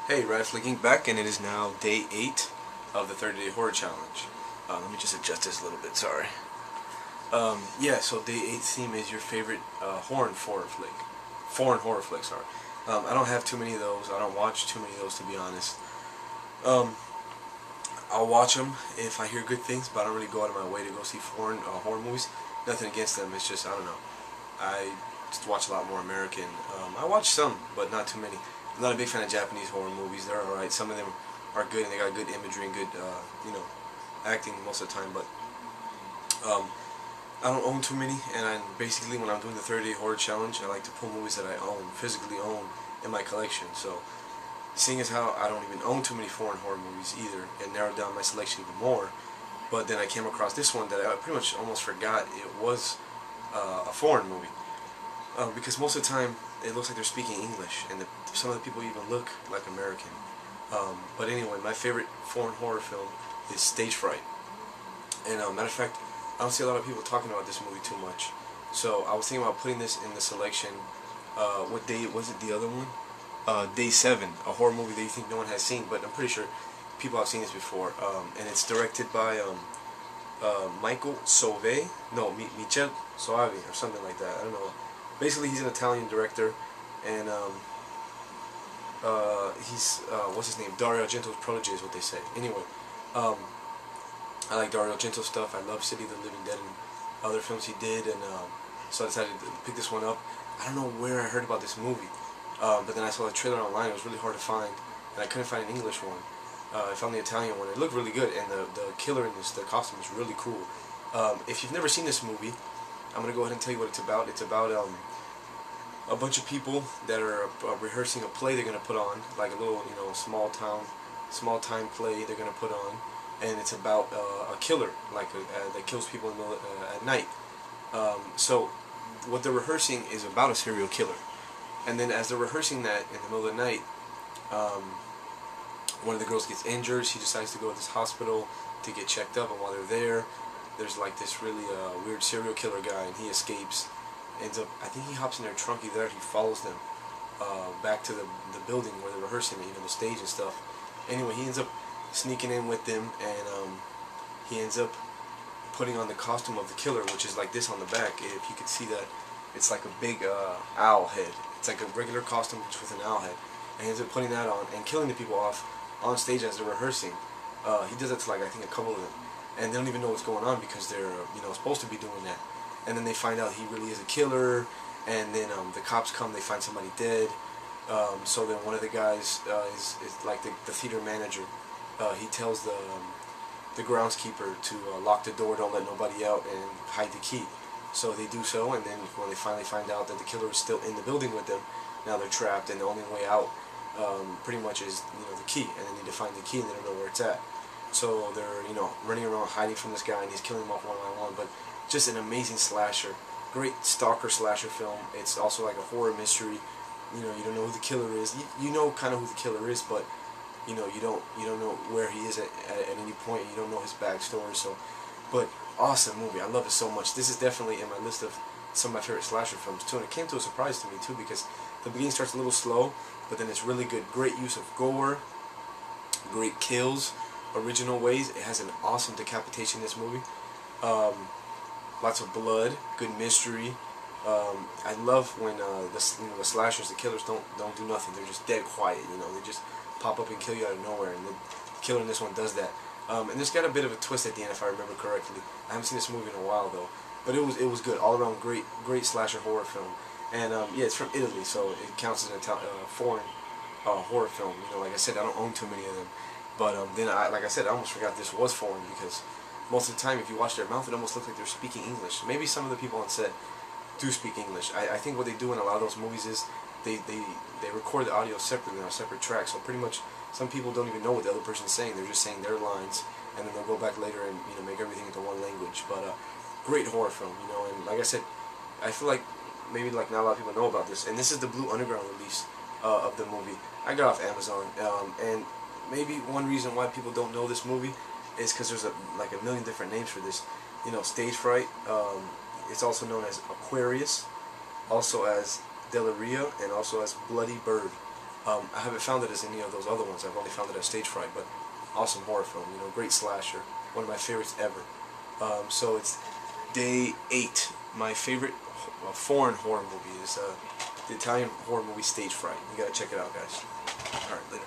Hey, RADFLIKINC back, and it is now day 8 of the 30-day horror challenge. Let me just adjust this a little bit, sorry. Yeah, so day 8 theme is your favorite foreign horror flick, sorry. I don't have too many of those. I don't watch too many of those, to be honest. I'll watch them if I hear good things, but I don't really go out of my way to go see foreign horror movies. Nothing against them, it's just, I don't know. I just watch a lot more American. I watch some, but not too many. I'm not a big fan of Japanese horror movies. They're alright. Some of them are good, and they got good imagery and good, acting most of the time. But I don't own too many, and basically when I'm doing the 30-day horror challenge, I like to pull movies that I physically own in my collection. So, seeing as how I don't even own too many foreign horror movies either, it narrowed down my selection even more. But then I came across this one that I pretty much almost forgot it was a foreign movie. Because most of the time it looks like they're speaking English, and some of the people even look like American. But anyway, my favorite foreign horror film is Stage Fright. And matter of fact, I don't see a lot of people talking about this movie too much. So I was thinking about putting this in the selection. What day was it? The other one? Day 7, a horror movie that you think no one has seen, but I'm pretty sure people have seen this before. And it's directed by Michael Soave. No, Michel Soavi or something like that. I don't know. Basically, he's an Italian director, and he's what's his name? Dario Argento's protege is what they say. Anyway, I like Dario Argento stuff. I love City of the Living Dead and other films he did, and so I decided to pick this one up. I don't know where I heard about this movie, but then I saw the trailer online. It was really hard to find, and I couldn't find an English one. I found the Italian one. It looked really good, and the killer in this, the costume is really cool. If you've never seen this movie, I'm going to go ahead and tell you what it's about. It's about a bunch of people that are rehearsing a play they're going to put on, like a little, small time play they're going to put on, and it's about a killer, that kills people at night. So what they're rehearsing is about a serial killer, and then as they're rehearsing that in the middle of the night, one of the girls gets injured. She decides to go to this hospital to get checked up, and while they're there, there's like this really weird serial killer guy, and he escapes. Ends up, I think he hops in their trunk. Either he follows them back to the building where they're rehearsing, the stage and stuff. Anyway, he ends up sneaking in with them, and he ends up putting on the costume of the killer, which is like this on the back. If you could see that, it's like a big owl head. It's like a regular costume just with an owl head, and he ends up putting that on and killing the people off on stage as they're rehearsing. He does that to, like, I think a couple of them, and they don't even know what's going on because they're supposed to be doing that. And then they find out he really is a killer, and then the cops come, they find somebody dead. So then one of the guys is like the theater manager. He tells the groundskeeper to lock the door, don't let nobody out, and hide the key. So they do so, and then when they finally find out that the killer is still in the building with them, now they're trapped, and the only way out pretty much is the key, and they need to find the key, and they don't know where it's at. So they're running around hiding from this guy, and he's killing them off one by one. But just an amazing slasher, great stalker slasher film. It's also like a horror mystery. You don't know who the killer is. You know kind of who the killer is, but you don't know where he is at any point. You don't know his backstory. So, but awesome movie. I love it so much. This is definitely in my list of some of my favorite slasher films too. And it came to a surprise to me too, because the beginning starts a little slow, but then it's really good. Great use of gore, great kills, original ways. It has an awesome decapitation in this movie. Lots of blood, good mystery. I love when the slashers, the killers don't do nothing. They're just dead quiet. They just pop up and kill you out of nowhere. And the killer in this one does that. And there's got a bit of a twist at the end, if I remember correctly. I haven't seen this movie in a while though, but it was good all around. Great slasher horror film. And yeah, it's from Italy, so it counts as a foreign horror film. Like I said, I don't own too many of them. But then, like I said, I almost forgot this was foreign, because most of the time, if you watch their mouth, it almost looks like they're speaking English. Maybe some of the people on set do speak English. I think what they do in a lot of those movies is they record the audio separately on a separate track. So pretty much, some people don't even know what the other person's saying. They're just saying their lines, and then they'll go back later and make everything into one language. But great horror film, and like I said, I feel like maybe not a lot of people know about this. And this is the Blue Underground release of the movie. I got off Amazon, and maybe one reason why people don't know this movie is because there's like a million different names for this. Stage Fright. It's also known as Aquarius, also as Deliria, and also as Bloody Bird. I haven't found it as any of those other ones. I've only found it as Stage Fright, but awesome horror film. You know, great slasher, one of my favorites ever. So it's day 8. My favorite foreign horror movie is the Italian horror movie Stage Fright. You gotta check it out, guys. All right, later.